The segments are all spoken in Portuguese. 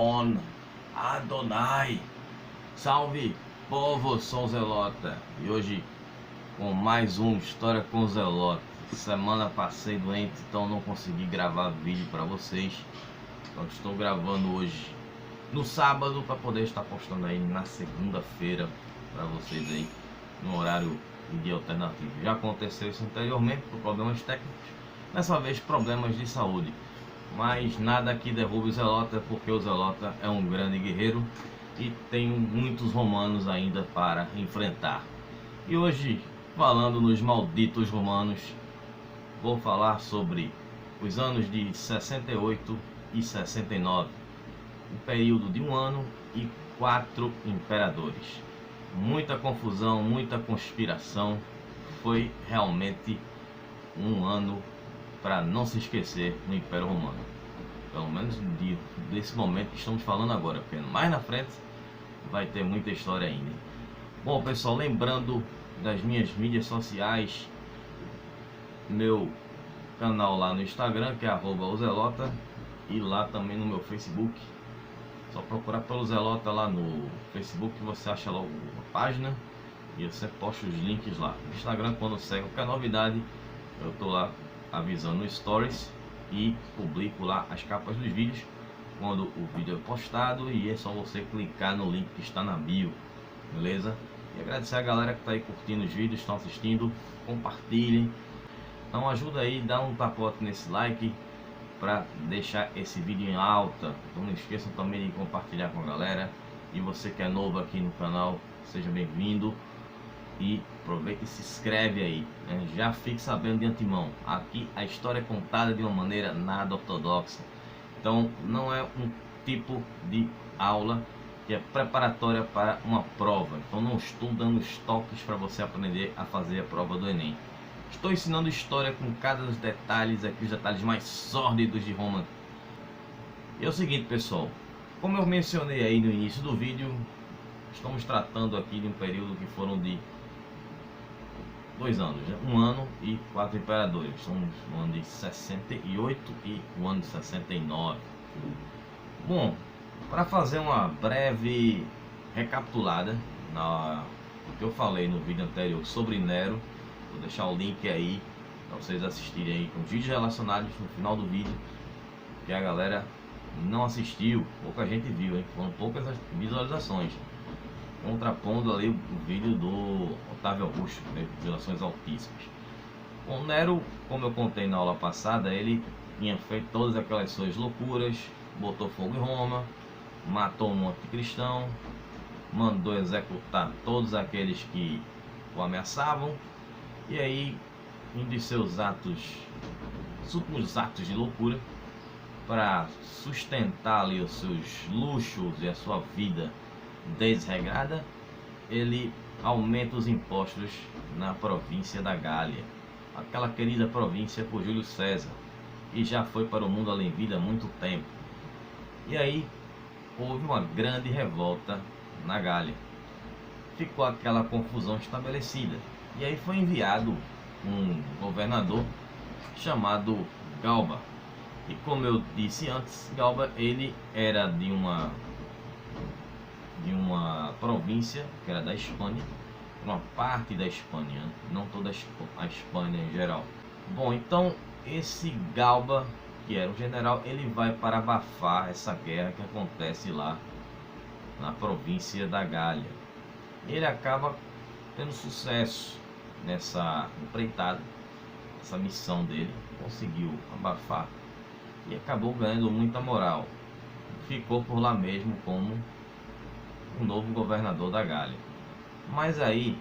On Adonai. Salve povo, sou o Zelota e hoje com mais uma história com o Zelota. Semana passei doente, então não consegui gravar vídeo para vocês. Então estou gravando hoje no sábado para poder estar postando aí na segunda-feira para vocês aí no horário e dia alternativo. Já aconteceu isso anteriormente por problemas técnicos, dessa vez problemas de saúde. Mas nada que derrube o Zelota, porque o Zelota é um grande guerreiro e tem muitos romanos ainda para enfrentar. E hoje, falando nos malditos romanos, vou falar sobre os anos de 68 e 69, um período de um ano e 4 imperadores. Muita confusão, muita conspiração. Foi realmente um ano para não se esquecer no Império Romano, pelo menos desse momento que estamos falando agora, porque mais na frente vai ter muita história ainda. Bom pessoal, lembrando das minhas mídias sociais, meu canal lá no Instagram, que é @ozelota, e lá também no meu Facebook. Só procurar pelo Zelota lá no Facebook que você acha logo a página e você posta os links lá. No Instagram, quando segue qualquer novidade, eu tô lá avisando no Stories e publico lá as capas dos vídeos quando o vídeo é postado, e é só você clicar no link que está na bio, beleza? E agradecer a galera que está aí curtindo os vídeos, estão assistindo, compartilhem. Então ajuda aí, dá um tapote nesse like para deixar esse vídeo em alta. Então não esqueçam também de compartilhar com a galera. E você que é novo aqui no canal, seja bem-vindo. E aproveita e se inscreve aí, né? Já fique sabendo de antemão, aqui a história é contada de uma maneira nada ortodoxa. Então não é um tipo de aula que é preparatória para uma prova. Então não estou dando os toques para você aprender a fazer a prova do Enem. Estou ensinando história com cada dos detalhes aqui, os detalhes mais sórdidos de Roma. E é o seguinte pessoal, como eu mencionei aí no início do vídeo, estamos tratando aqui de um período que foram de 2 anos, né? Um ano e 4 imperadores. Somos no ano de 68 e o ano de 69. Bom, para fazer uma breve recapitulada do que eu falei no vídeo anterior sobre Nero, vou deixar o link aí para vocês assistirem aí com os vídeos relacionados no final do vídeo, que a galera não assistiu, pouca gente viu, hein? Foram poucas visualizações, contrapondo ali o vídeo do Otávio Augusto, né? Visualizações altíssimas. O Nero, como eu contei na aula passada, ele tinha feito todas aquelas suas loucuras, botou fogo em Roma, matou um monte de cristão, mandou executar todos aqueles que o ameaçavam, e aí, um de seus os últimos atos de loucura, para sustentar ali os seus luxos e a sua vida desregrada, ele aumenta os impostos na província da Gália, aquela querida província por Júlio César, e já foi para o mundo além vida há muito tempo. E aí houve uma grande revolta na Gália, ficou aquela confusão estabelecida, e aí foi enviado um governador chamado Galba. E como eu disse antes, Galba ele era de uma província que era da Espanha, uma parte da Espanha, não toda a Espanha em geral. Bom, então esse Galba, que era o general, ele vai para abafar essa guerra que acontece lá na província da Gália. Ele acaba tendo sucesso nessa empreitada, essa missão dele, conseguiu abafar e acabou ganhando muita moral. Ficou por lá mesmo como o novo governador da Gália. Mas aí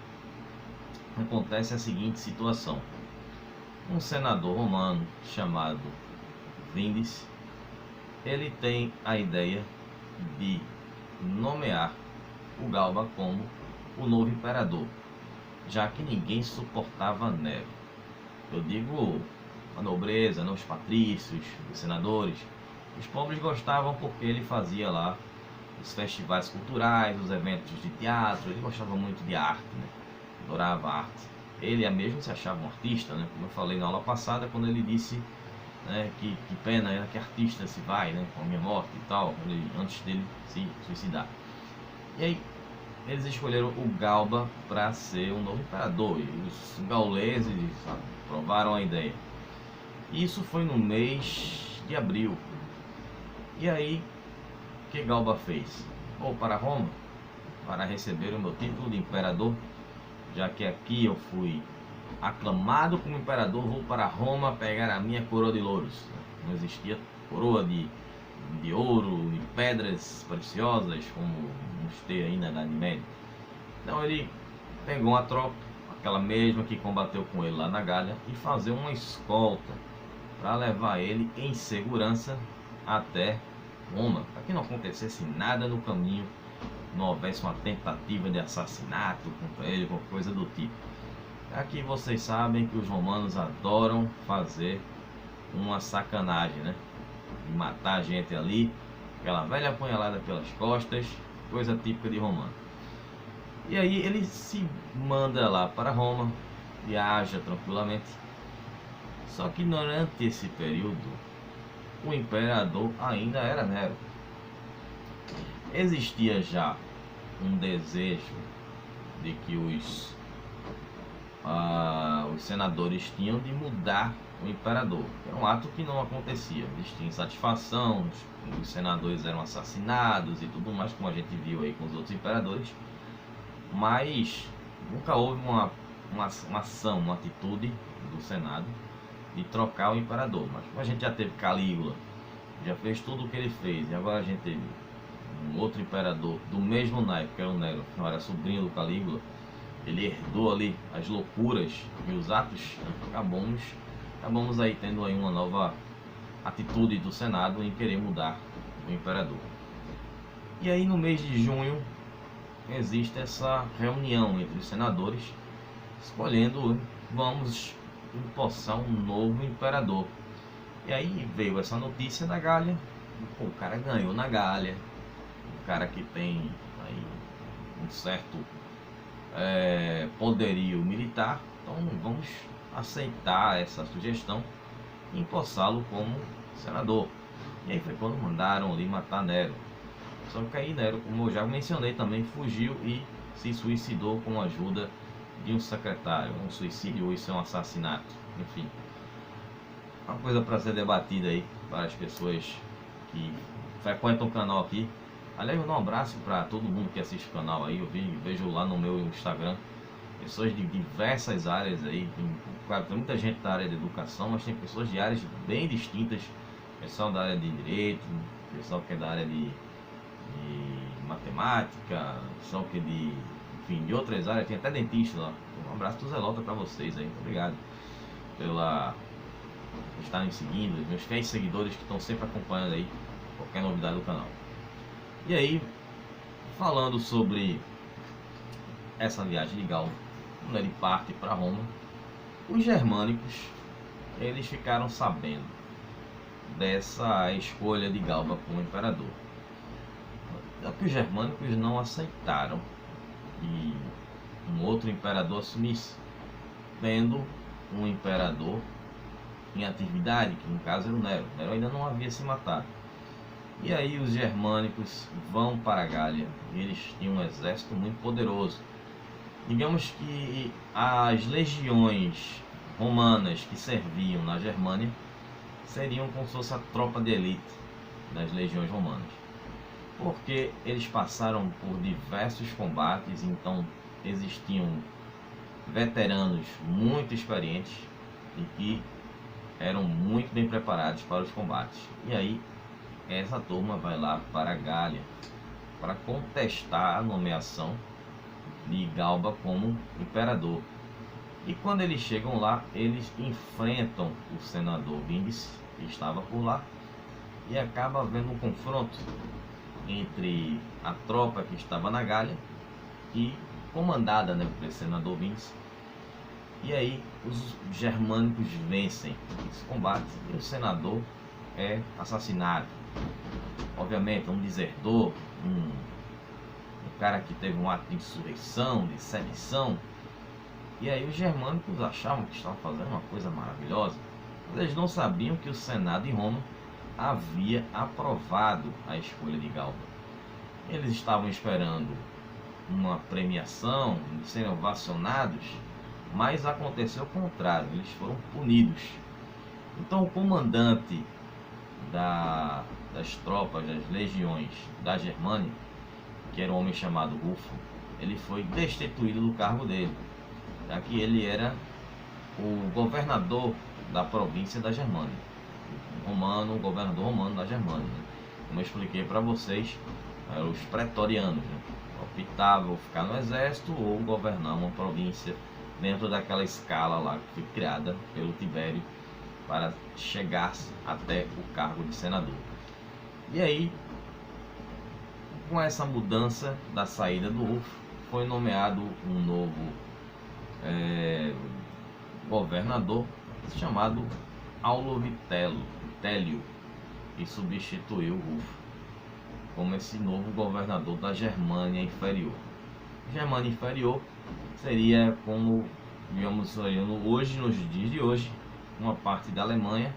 acontece a seguinte situação: um senador romano chamado Vindes, ele tem a ideia de nomear o Galba como o novo imperador, já que ninguém suportava Nero. Eu digo a nobreza, não os patrícios, os senadores. Os pobres gostavam porque ele fazia lá os festivais culturais, os eventos de teatro. Ele gostava muito de arte, né? Adorava arte. Ele mesmo se achava um artista, né? Como eu falei na aula passada, quando ele disse né, que pena, que artista se vai, né, com a minha morte e tal, antes dele se suicidar. E aí eles escolheram o Galba para ser o novo imperador, e os gauleses aprovaram a ideia. Isso foi no mês de abril. E aí, o que Galba fez? Vou para Roma para receber o meu título de imperador, já que aqui eu fui aclamado como imperador, vou para Roma pegar a minha coroa de louros. Não existia coroa de ouro, de pedras preciosas, como nos tem aí na Idade Média. Então ele pegou uma tropa, aquela mesma que combateu com ele lá na Gália, e fazer uma escolta para levar ele em segurança até Roma, para que não acontecesse nada no caminho, não houvesse uma tentativa de assassinato contra ele, qualquer coisa do tipo. Aqui vocês sabem que os romanos adoram fazer uma sacanagem, né? De matar a gente ali, aquela velha apunhalada pelas costas, coisa típica de romano. E aí ele se manda lá para Roma, viaja tranquilamente. Só que durante esse período, o imperador ainda era Nero. Existia já um desejo de que os senadores tinham de mudar o imperador. Era um ato que não acontecia. Eles tinham insatisfação, os senadores eram assassinados e tudo mais, como a gente viu aí com os outros imperadores. Mas nunca houve uma ação, uma atitude do Senado de trocar o imperador. Mas como a gente já teve Calígula, já fez tudo o que ele fez, e agora a gente teve um outro imperador do mesmo naipe, que era o Nero, que não era sobrinho do Calígula, ele herdou ali as loucuras e os atos, acabamos aí tendo aí uma nova atitude do Senado em querer mudar o imperador. E aí no mês de junho existe essa reunião entre os senadores, escolhendo, vamos empossar um novo imperador. E aí veio essa notícia da Gália, o cara ganhou na Gália, um cara que tem aí um certo poderio militar, então vamos aceitar essa sugestão e empossá-lo como senador. E aí foi quando mandaram ali matar Nero. Só que aí Nero, como eu já mencionei, também fugiu e se suicidou com a ajuda de um secretário. Um suicídio ou isso é um assassinato, enfim, uma coisa para ser debatida aí para as pessoas que frequentam o canal aqui. Aliás, eu dou um abraço para todo mundo que assiste o canal aí. Eu vejo lá no meu Instagram pessoas de diversas áreas aí. Claro, tem muita gente da área de educação, mas tem pessoas de áreas bem distintas. Pessoal da área de direito, pessoal que é da área de matemática, pessoal que de outras áreas. Tem até dentista lá. Um abraço do Zelota para vocês aí. Muito obrigado por estarem seguindo, meus fiéis seguidores que estão sempre acompanhando aí qualquer novidade do canal. E aí, falando sobre essa viagem de Galba, quando ele parte para Roma, os germânicos, eles ficaram sabendo dessa escolha de Galba como imperador. Só que os germânicos não aceitaram que um outro imperador assumisse, tendo um imperador em atividade, que no caso era o Nero. Nero ainda não havia se matado. E aí os germânicos vão para a Gália, e eles tinham um exército muito poderoso. Digamos que as legiões romanas que serviam na Germânia seriam como se fosse a tropa de elite das legiões romanas, porque eles passaram por diversos combates, então existiam veteranos muito experientes e que eram muito bem preparados para os combates. E aí essa turma vai lá para a Gália para contestar a nomeação de Galba como imperador. E quando eles chegam lá, eles enfrentam o senador Vindes, que estava por lá, e acaba havendo um confronto entre a tropa que estava na Gália e comandada, né, pelo senador Vindes. E aí os germânicos vencem esse combate e o senador é assassinado. Obviamente um desertor, um cara que teve um ato de insurreição, de sedição. E aí os germânicos achavam que estavam fazendo uma coisa maravilhosa, Mas eles não sabiam que o Senado em Roma havia aprovado a escolha de Galba. Eles estavam esperando uma premiação, serem ovacionados, mas aconteceu o contrário, eles foram punidos. Então o comandante das tropas, das legiões da Germânia, que era um homem chamado Rufo, ele foi destituído do cargo dele, já que ele era o governador da província da Germânia, o governador romano da Germânia, né? Como eu expliquei para vocês, eram os pretorianos, né? Optavam ficar no exército ou governar uma província dentro daquela escala lá que foi criada pelo Tibério para chegar até o cargo de senador. E aí, com essa mudança da saída do Rufo, foi nomeado um novo governador chamado Aulo Vitélio, e substituiu o Rufo como esse novo governador da Germânia Inferior. Germânia Inferior seria como, digamos, hoje, nos dias de hoje, uma parte da Alemanha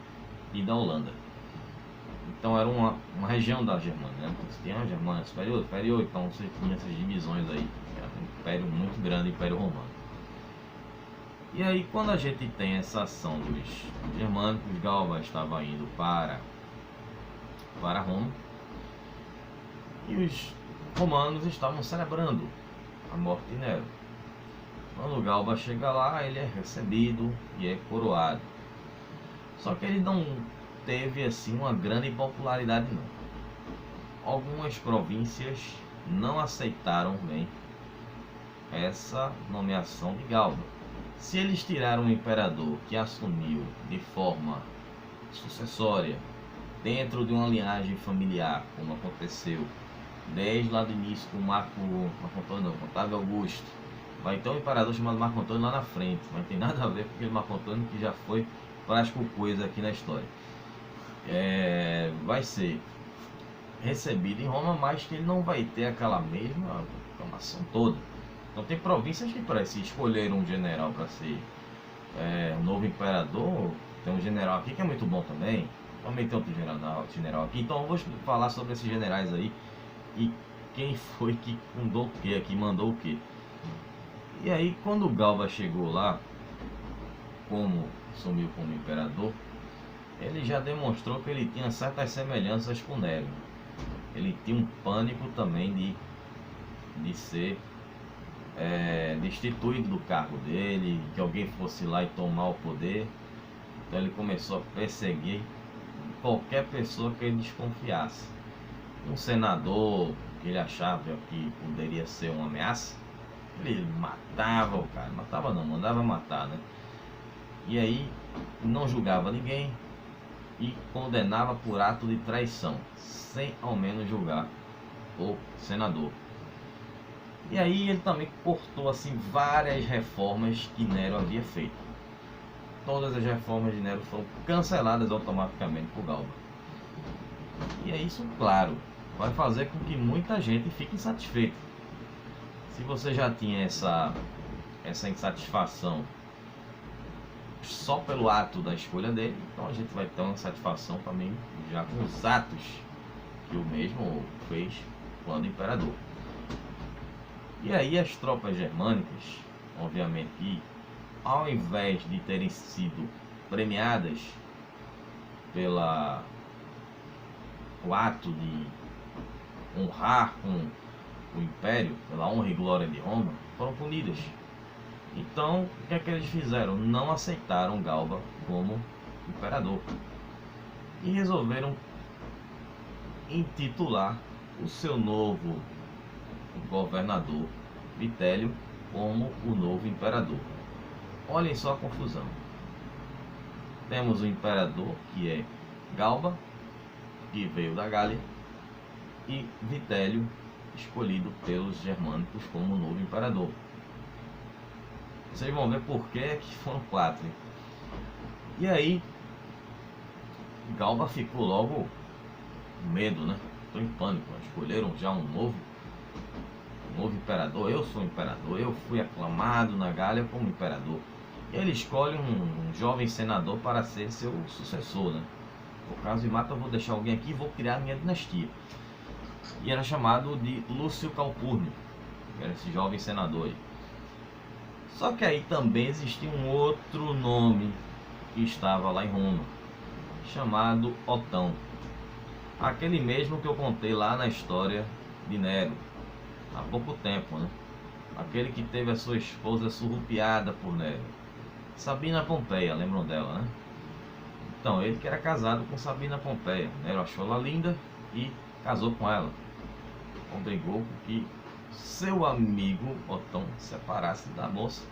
e da Holanda. Então era uma região da Germânia, né? Você tinha a Germânia Superior, Inferior, então você tinha essas divisões aí. Era um império muito grande, o Império Romano. E aí, quando a gente tem essa ação dos germânicos, Galba estava indo para Roma, e os romanos estavam celebrando a morte de Nero. Quando Galba chega lá, ele é recebido e é coroado. Só que ele não teve assim uma grande popularidade não. Algumas províncias não aceitaram bem essa nomeação de Galba. Se eles tiraram um imperador que assumiu de forma sucessória dentro de uma linhagem familiar, como aconteceu desde lá do início com Otávio Augusto, vai ter um imperador chamado Marco Antônio lá na frente, mas não tem nada a ver com aquele Marco Antônio que já foi prático coisa aqui na história. Vai ser recebido em Roma, mas que ele não vai ter aquela mesma aclamação toda. Então tem províncias que parece escolher um general para ser um novo imperador. Tem um general aqui que é muito bom também. Também tem outro general aqui. Então eu vou falar sobre esses generais aí e quem foi que fundou o que aqui, mandou o que. E aí quando o Galba chegou lá, assumiu como imperador, ele já demonstrou que ele tinha certas semelhanças com Nero. Ele tinha um pânico também de ser destituído do cargo dele, que alguém fosse lá e tomar o poder. Então ele começou a perseguir qualquer pessoa que ele desconfiasse. Um senador que ele achava que poderia ser uma ameaça, ele matava o cara, mandava matar, né? E aí não julgava ninguém e condenava por ato de traição, sem ao menos julgar o senador. E aí ele também cortou assim várias reformas que Nero havia feito. Todas as reformas de Nero foram canceladas automaticamente por Galba. E é isso, claro, vai fazer com que muita gente fique insatisfeita. Se você já tinha essa insatisfação só pelo ato da escolha dele, então a gente vai ter uma insatisfação também já com os atos que o mesmo fez quando imperador. E aí as tropas germânicas, obviamente que ao invés de terem sido premiadas o ato de honrar com o império, pela honra e glória de Roma, foram punidas. Então, o que é que eles fizeram? Não aceitaram Galba como imperador e resolveram intitular o seu novo governador Vitélio como o novo imperador. Olhem só a confusão. Temos o imperador que é Galba, que veio da Gália, e Vitélio, escolhido pelos germânicos como o novo imperador. Vocês vão ver por que foram 4. E aí Galba ficou logo com medo, né? Estou em pânico. Escolheram já um novo imperador. Eu sou imperador, eu fui aclamado na Gália como imperador. ele escolhe um jovem senador para ser seu sucessor, né? Por caso de mata, eu vou deixar alguém aqui e vou criar a minha dinastia. E era chamado de Lúcio Calpurnio, que era esse jovem senador aí. Só que aí também existia um outro nome que estava lá em Roma, chamado Otão. Aquele mesmo que eu contei lá na história de Nero, há pouco tempo, né? Aquele que teve a sua esposa surrupiada por Nero. Sabina Pompeia, lembram dela, né? Então, ele que era casado com Sabina Pompeia. Nero achou ela linda e casou com ela. Obrigou que seu amigo Otão separasse da moça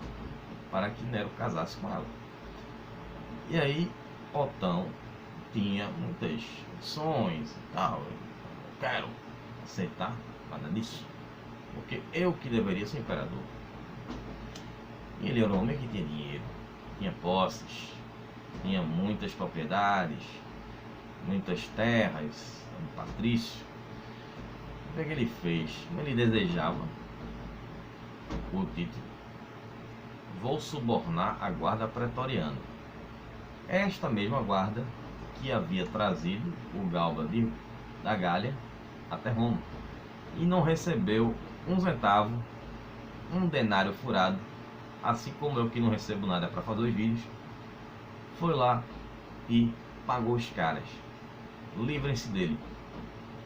para que Nero casasse com ela. E aí, Otão tinha muitas opções e tal. Eu não quero aceitar nada disso, porque eu que deveria ser imperador. E ele era um homem que tinha dinheiro, tinha posses, tinha muitas propriedades, muitas terras, um patrício. O que é que ele fez? Como ele desejava o título, vou subornar a guarda pretoriana. Esta mesma guarda que havia trazido o Galba da Gália até Roma e não recebeu um centavo, um denário furado, assim como eu que não recebo nada para fazer os vídeos, foi lá e pagou os caras. Livrem-se dele,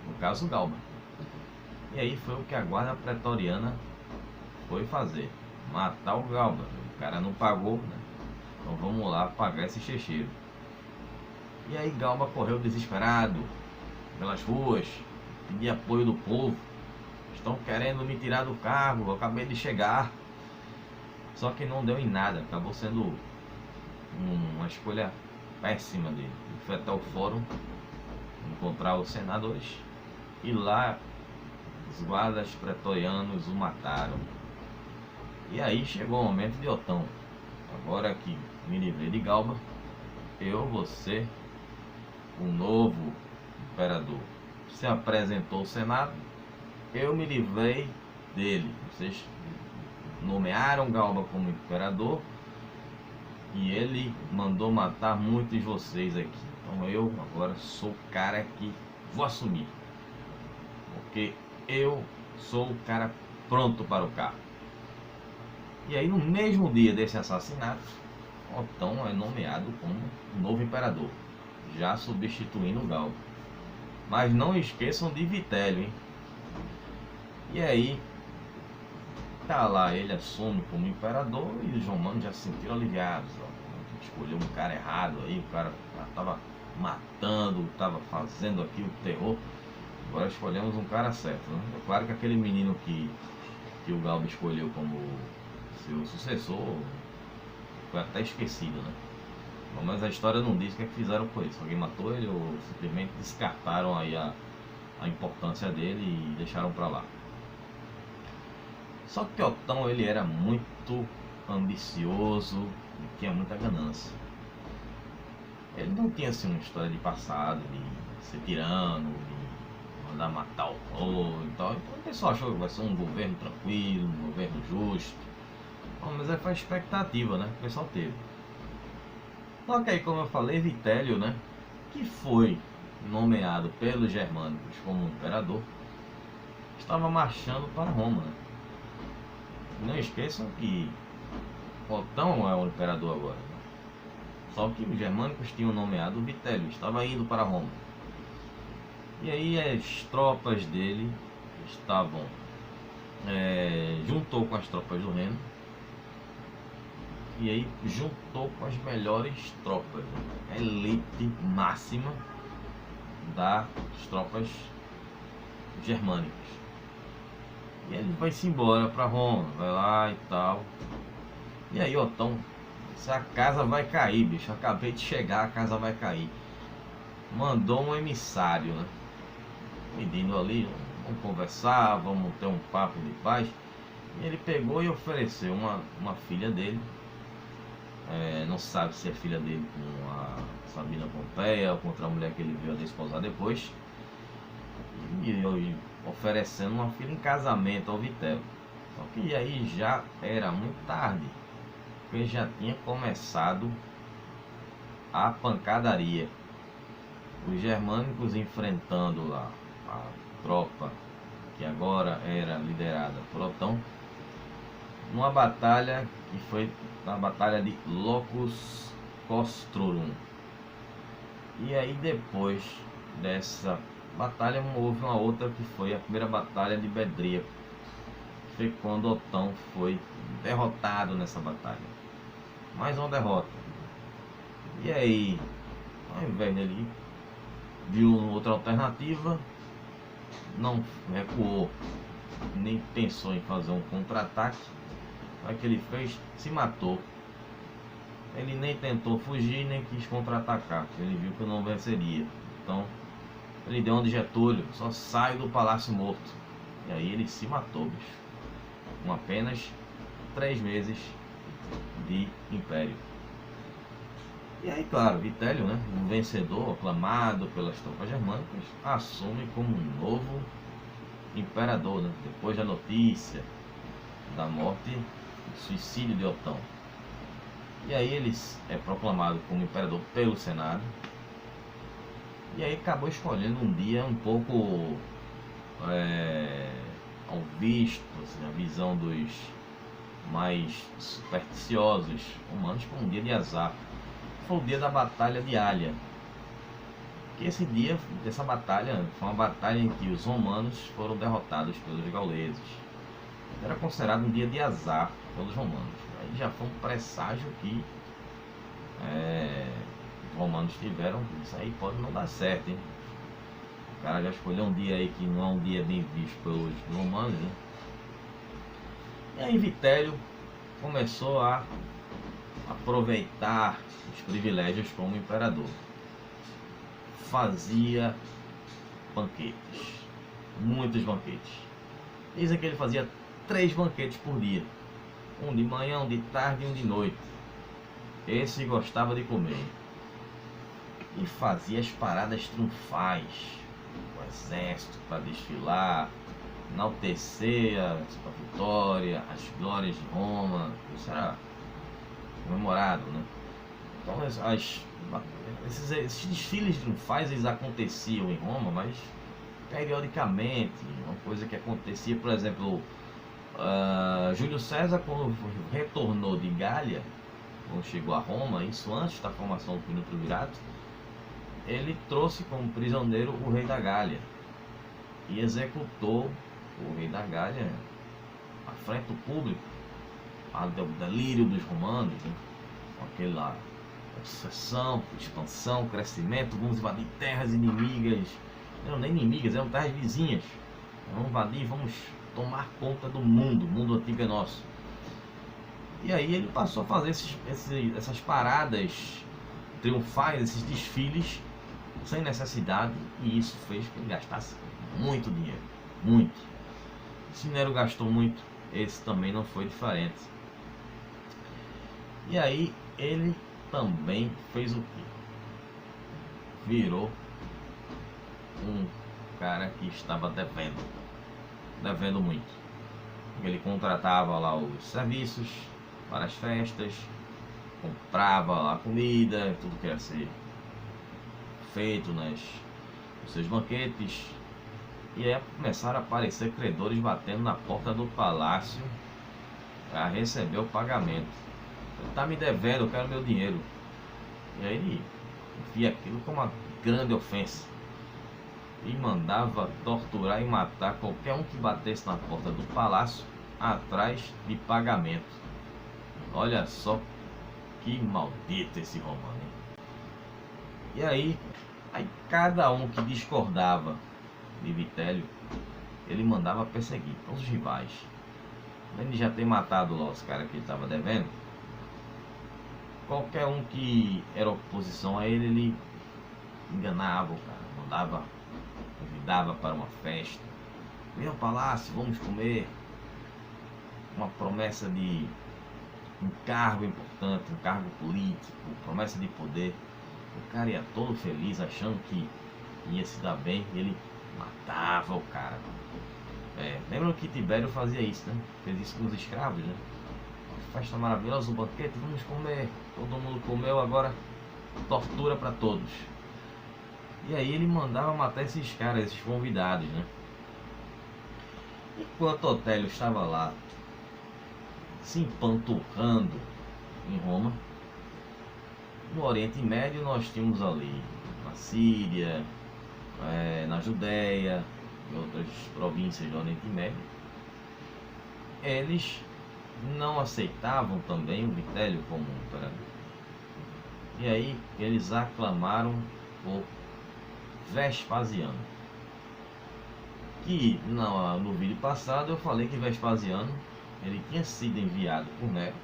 no caso Galba. E aí foi o que a guarda pretoriana foi fazer, matar o Galba. O cara não pagou, né? Então vamos lá pagar esse checheiro. E aí Galba correu desesperado pelas ruas, pedir apoio do povo. Estão querendo me tirar do cargo, eu acabei de chegar. Só que não deu em nada, acabou sendo uma escolha péssima dele. Ele foi até o fórum encontrar os senadores e lá os guardas pretorianos o mataram. E aí chegou o momento de Otão. Agora que me livrei de Galba, eu vou ser o novo imperador. Se apresentou ao Senado, eu me livrei dele. Vocês nomearam Galba como imperador e ele mandou matar muitos de vocês aqui. Então eu agora sou o cara que vou assumir, porque eu sou o cara pronto para o cargo. E aí no mesmo dia desse assassinato, Otão é nomeado como o novo imperador, já substituindo Galba. Mas não esqueçam de Vitélio, hein? E aí tá lá, ele assume como imperador e os romanos já se sentiram aliviados. Ó. Escolheu um cara errado aí, o cara tava matando, tava fazendo aqui o terror. Agora escolhemos um cara certo, né? É claro que aquele menino que o Galba escolheu como seu sucessor foi até esquecido, né? Mas a história não diz o que é que fizeram com ele. Se alguém matou ele ou simplesmente descartaram aí a importância dele e deixaram pra lá. Só que Otão, ele era muito ambicioso e tinha muita ganância. Ele não tinha assim uma história de passado, de ser tirano, de mandar matar o povo e tal. Então o pessoal achou que vai ser um governo tranquilo, um governo justo. Bom, mas aí foi a expectativa, né, que o pessoal teve. Só que aí, como eu falei, Vitélio, né, que foi nomeado pelos germânicos como imperador, estava marchando para Roma, né? Não esqueçam que Otão é o imperador agora, né? Só que os germânicos tinham nomeado Vitélio, estava indo para Roma. E aí as tropas dele estavam, juntou com as tropas do reino, e aí juntou com as melhores tropas, a elite máxima das tropas germânicas. E ele vai-se embora para Roma, vai lá e tal. E aí Otão, a casa vai cair, bicho, acabei de chegar, a casa vai cair. Mandou um emissário, né, pedindo ali, vamos conversar, vamos ter um papo de paz. E ele pegou e ofereceu uma filha dele. Não sabe se é filha dele com a Sabina Pompeia ou com outra mulher que ele veio a desposar depois. E oferecendo uma filha em casamento ao Vitélio. Só que aí já era muito tarde. porque já tinha começado a pancadaria. Os germânicos enfrentando lá a tropa que agora era liderada por Otão, numa batalha que foi a batalha de Locus Costrorum. E aí depois dessa batalha houve uma outra que foi a primeira batalha de Bedríaco, que foi quando Otão foi derrotado nessa batalha. Mais uma derrota. E aí, ao invés dele viu outra alternativa, não recuou, nem pensou em fazer um contra-ataque. O que ele fez? Se matou. Ele nem tentou fugir, nem quis contra-atacar, porque ele viu que não venceria. Então, ele deu um de Getúlio, só sai do palácio morto. E aí ele se matou, bicho. Com apenas 3 meses de império. E aí, claro, Vitélio, né, um vencedor aclamado pelas tropas germânicas, assume como um novo imperador, né, depois da notícia da morte, do suicídio de Otão. E aí ele é proclamado como imperador pelo Senado. E aí acabou escolhendo um dia um pouco ao visto, assim, a visão dos mais supersticiosos humanos, como um dia de azar. Foi o dia da Batalha de Alha. Que esse dia, essa batalha, foi uma batalha em que os romanos foram derrotados pelos gauleses. Era considerado um dia de azar pelos romanos. Aí já foi um presságio que os romanos tiveram. Isso aí pode não dar certo, hein? O cara já escolheu um dia aí que não é um dia bem visto pelos romanos, né? E aí Vitélio começou a aproveitar os privilégios como imperador. Fazia banquetes, muitos banquetes. Dizem que ele fazia 3 banquetes por dia, um de manhã, um de tarde e um de noite. Esse gostava de comer. E fazia as paradas triunfais, o exército para desfilar, enaltecer a vitória, as glórias de Roma. Isso era comemorado, né? Então esses desfiles triunfais eles aconteciam em Roma, mas periodicamente. Uma coisa que acontecia, por exemplo, Júlio César, quando retornou de Gália, quando chegou a Roma, isso antes da formação do Plínio Triunvirato, ele trouxe como prisioneiro o rei da Gália e executou o rei da Gália à frente do público, do delírio dos romanos, né? Com aquela obsessão, expansão, crescimento, vamos invadir terras inimigas, não nem inimigas, eram terras vizinhas, vamos invadir, vamos tomar conta do mundo, o mundo antigo é nosso. E aí ele passou a fazer essas paradas triunfais, esses desfiles, sem necessidade, e isso fez com que ele gastasse muito dinheiro, muito. Se Nero gastou muito, esse também não foi diferente. E aí ele também fez o quê? Virou um cara que estava devendo muito. Ele contratava lá os serviços para as festas, comprava lá comida, tudo que ia ser feito nos seus banquetes. E aí começaram a aparecer credores batendo na porta do palácio para receber o pagamento. Ele tá me devendo, eu quero meu dinheiro. E aí ele via aquilo como uma grande ofensa e mandava torturar e matar qualquer um que batesse na porta do palácio atrás de pagamento. Olha só que maldito esse romano, hein? E aí cada um que discordava de Vitélio, ele mandava perseguir todos os rivais. Além de já ter matado lá os caras que ele estava devendo, qualquer um que era oposição a ele, ele enganava o cara, mandava, convidava para uma festa. Vem ao palácio, vamos comer. Uma promessa de um cargo importante, um cargo político, promessa de poder. O cara ia todo feliz, achando que ia se dar bem, e ele matava o cara. Lembram que Tibério fazia isso, né? Fez isso com os escravos, né? festa maravilhosa, o banquete, vamos comer. Todo mundo comeu, agora tortura para todos. E aí ele mandava matar esses caras, esses convidados, né? Enquanto Otélio estava lá se empanturrando em Roma, no Oriente Médio nós tínhamos ali na Síria, na Judéia e outras províncias do Oriente Médio. Eles não aceitavam também o Vitélio como imperador. E aí eles aclamaram por Vespasiano. Que no vídeo passado eu falei que Vespasiano ele tinha sido enviado por Nero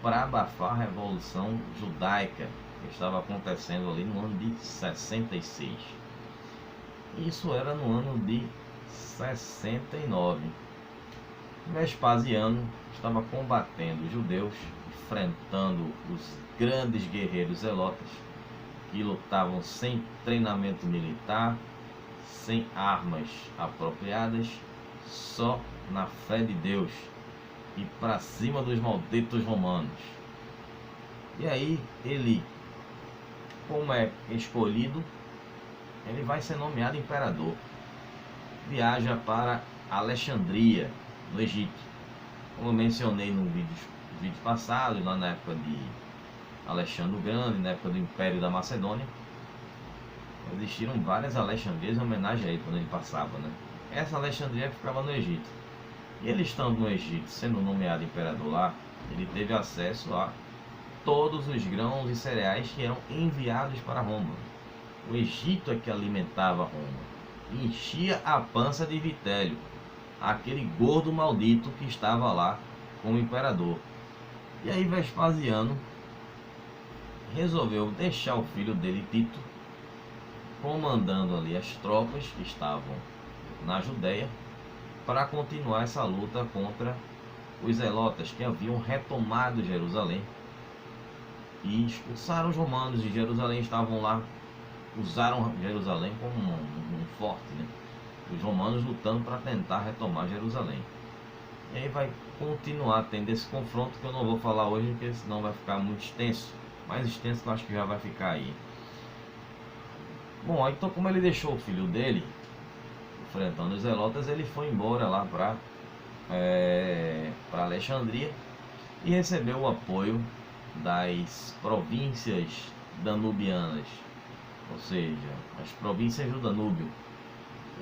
para abafar a Revolução Judaica que estava acontecendo ali no ano de 66. Isso era no ano de 69. Vespasiano estava combatendo os judeus, enfrentando os grandes guerreiros zelotas que lutavam sem treinamento militar, sem armas apropriadas, só na fé de Deus e para cima dos malditos romanos. E aí ele, como é escolhido, ele vai ser nomeado imperador. Viaja para Alexandria, no Egito. Como eu mencionei no vídeo passado, lá na época de Alexandre o Grande, na época do Império da Macedônia, existiram várias Alexandrias em homenagem a ele quando ele passava, né? Essa Alexandria ficava no Egito. E ele estando no Egito, sendo nomeado imperador lá, ele teve acesso a todos os grãos e cereais que eram enviados para Roma. O Egito é que alimentava Roma, e enchia a pança de Vitélio, aquele gordo maldito que estava lá como imperador. E aí Vespasiano resolveu deixar o filho dele, Tito, comandando ali as tropas que estavam na Judéia para continuar essa luta contra os zelotas que haviam retomado Jerusalém e expulsaram os romanos de Jerusalém. Estavam lá, usaram Jerusalém como um forte, né? Os romanos lutando para tentar retomar Jerusalém. E aí vai continuar tendo esse confronto que eu não vou falar hoje, porque senão vai ficar muito extenso. Mais extenso que eu acho que já vai ficar aí. Bom, então como ele deixou o filho dele enfrentando os zelotas, ele foi embora lá para Alexandria e recebeu o apoio das províncias danubianas, ou seja, as províncias do Danúbio.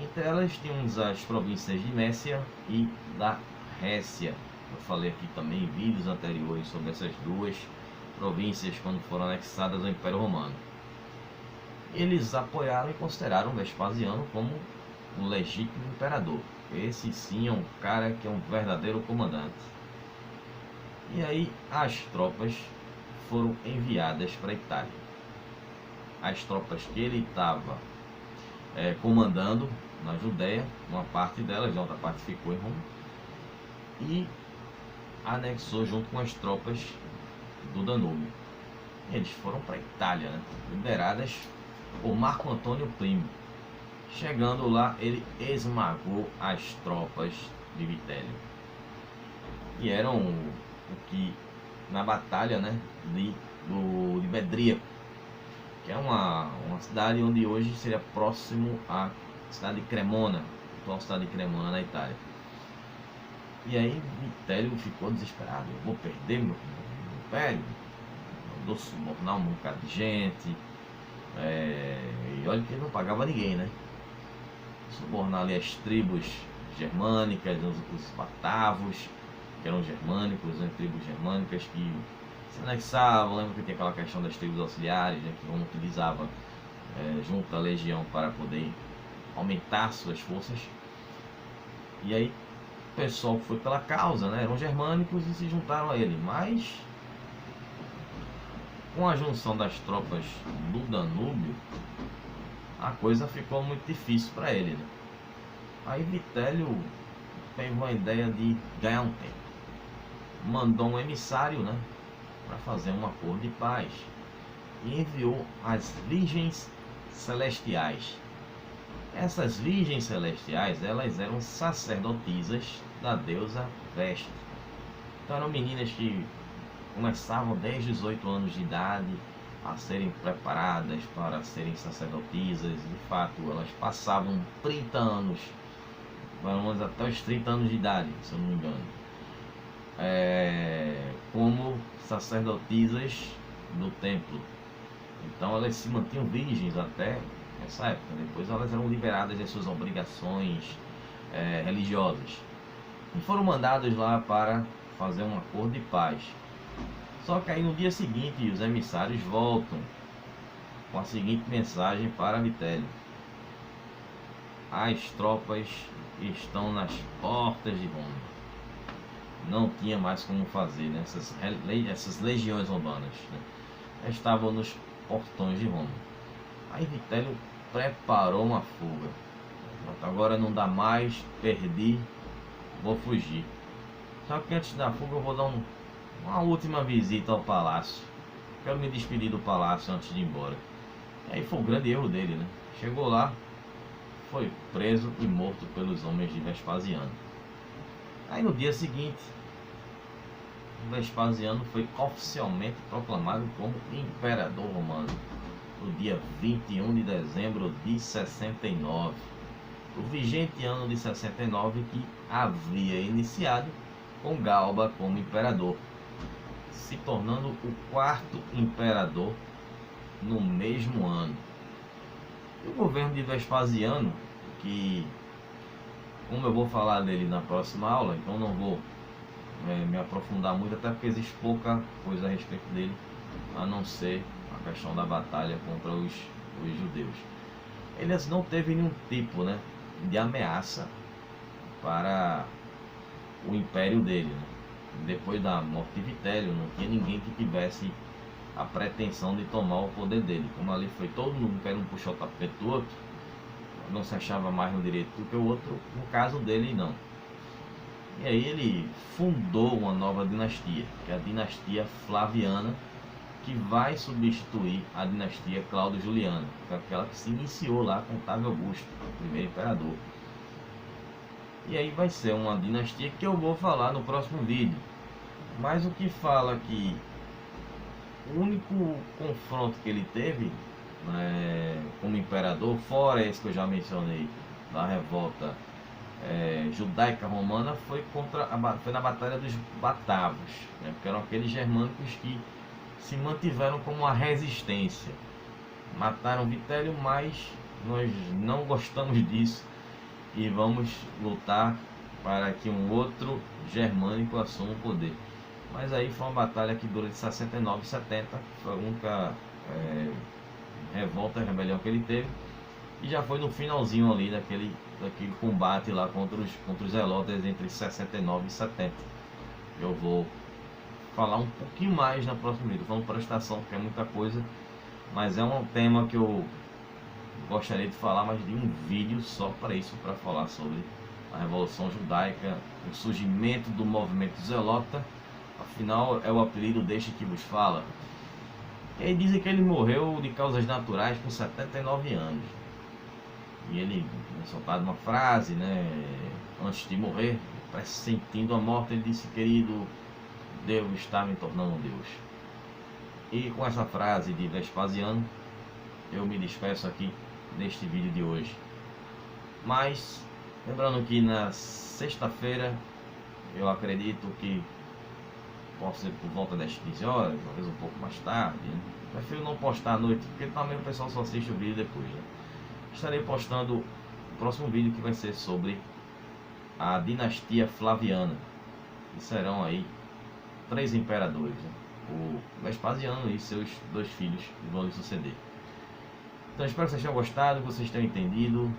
Entre elas tínhamos as províncias de Mécia e da Récia. Eu falei aqui também em vídeos anteriores sobre essas duas províncias quando foram anexadas ao Império Romano. Eles apoiaram e consideraram Vespasiano como um legítimo imperador. Esse sim é um cara que é um verdadeiro comandante. E aí as tropas foram enviadas para a Itália. As tropas que ele estava comandando na Judéia, uma parte delas, a outra parte ficou em Roma, e anexou junto com as tropas do Danúbio. Eles foram para a Itália, né? Lideradas por Marco Antônio Primo. Chegando lá, ele esmagou as tropas de Vitélio, que eram o que na batalha, né, de Bedríaco, que é uma cidade onde hoje seria próximo à cidade de Cremona, a atual cidade de Cremona, na Itália. E aí Vitélio ficou desesperado: eu vou perder meu império, mandou subornar um bocado de gente, e olha que ele não pagava ninguém, né? Subornar ali as tribos germânicas, os batavos, que eram germânicos, né? Tribos germânicas que se anexavam. Lembra que tem aquela questão das tribos auxiliares, né? Que Roma utilizava junto à legião para poder aumentar suas forças. E aí o pessoal foi pela causa, né? Eram germânicos e se juntaram a ele, mas com a junção das tropas do Danúbio, a coisa ficou muito difícil para ele, né? Aí Vitélio teve uma ideia de ganhar um tempo. Mandou um emissário, né, para fazer um acordo de paz e enviou as Virgens Celestiais. Essas Virgens Celestiais, elas eram sacerdotisas da deusa Vesta. Então eram meninas que começavam desde os 8 anos de idade a serem preparadas para serem sacerdotisas. De fato, elas passavam 30 anos, pelo menos até os 30 anos de idade, se eu não me engano, como sacerdotisas do templo. Então elas se mantinham virgens até essa época. Depois elas eram liberadas das suas obrigações religiosas e foram mandadas lá para fazer um acordo de paz. Só que aí no dia seguinte os emissários voltam com a seguinte mensagem para Vitélio: as tropas estão nas portas de Roma. Não tinha mais como fazer, né? Essas legiões romanas, né, estavam nos portões de Roma. Aí Vitélio preparou uma fuga. Agora não dá mais, perdi, vou fugir. Só que antes da fuga eu vou dar uma última visita ao palácio. Quero me despedir do palácio antes de ir embora. E aí foi o grande erro dele, né? Chegou lá, foi preso e morto pelos homens de Vespasiano. Aí no dia seguinte, Vespasiano foi oficialmente proclamado como imperador romano, no dia 21 de dezembro de 69, o vigente ano de 69 que havia iniciado com Galba como imperador, se tornando o 4º imperador no mesmo ano. E o governo de Vespasiano, que, como eu vou falar dele na próxima aula, então não vou me aprofundar muito, até porque existe pouca coisa a respeito dele, a não ser a questão da batalha contra os judeus. Ele não teve nenhum tipo, né, de ameaça para o império dele, né? Depois da morte de Vitélio, não tinha ninguém que tivesse a pretensão de tomar o poder dele. Como ali foi todo mundo querendo puxar o tapete do outro, não se achava mais no direito do que o outro, no caso dele não. E aí ele fundou uma nova dinastia, que é a dinastia Flaviana, que vai substituir a dinastia Cláudio-Juliana, que é aquela que se iniciou lá com Otávio Augusto, o primeiro imperador. E aí vai ser uma dinastia que eu vou falar no próximo vídeo. Mas o que fala que o único confronto que ele teve, né, como imperador, fora esse que eu já mencionei, da revolta judaica romana, foi na batalha dos Batavos, né, porque eram aqueles germânicos que se mantiveram como uma resistência. Mataram Vitélio, mas nós não gostamos disso e vamos lutar para que um outro germânico assuma o poder. Mas aí foi uma batalha que dura de 69 e 70, foi a única revolta, rebelião que ele teve, e já foi no finalzinho ali daquele combate lá contra os zelotes entre 69 e 70. Eu vou falar um pouquinho mais na próxima vídeo, falando prestação, porque é muita coisa, mas é um tema que eu gostaria de falar mais de um vídeo só para isso, para falar sobre a Revolução Judaica, o surgimento do movimento zelota. Afinal é o apelido deste que vos fala. E aí dizem que ele morreu de causas naturais com 79 anos. E ele soltado uma frase, né, antes de morrer, pressentindo a morte, ele disse: querido, Deus está me tornando um Deus. E com essa frase de Vespasiano, eu me despeço aqui neste vídeo de hoje. Mas, lembrando que na sexta-feira, eu acredito que posso ser por volta das 15 horas, talvez um pouco mais tarde, né? Prefiro não postar à noite, porque também o pessoal só assiste o vídeo depois, né? Estarei postando o próximo vídeo, que vai ser sobre a dinastia Flaviana, que serão aí 3 imperadores, né? O Vespasiano e seus 2 filhos que vão lhe suceder. Então espero que vocês tenham gostado, que vocês tenham entendido.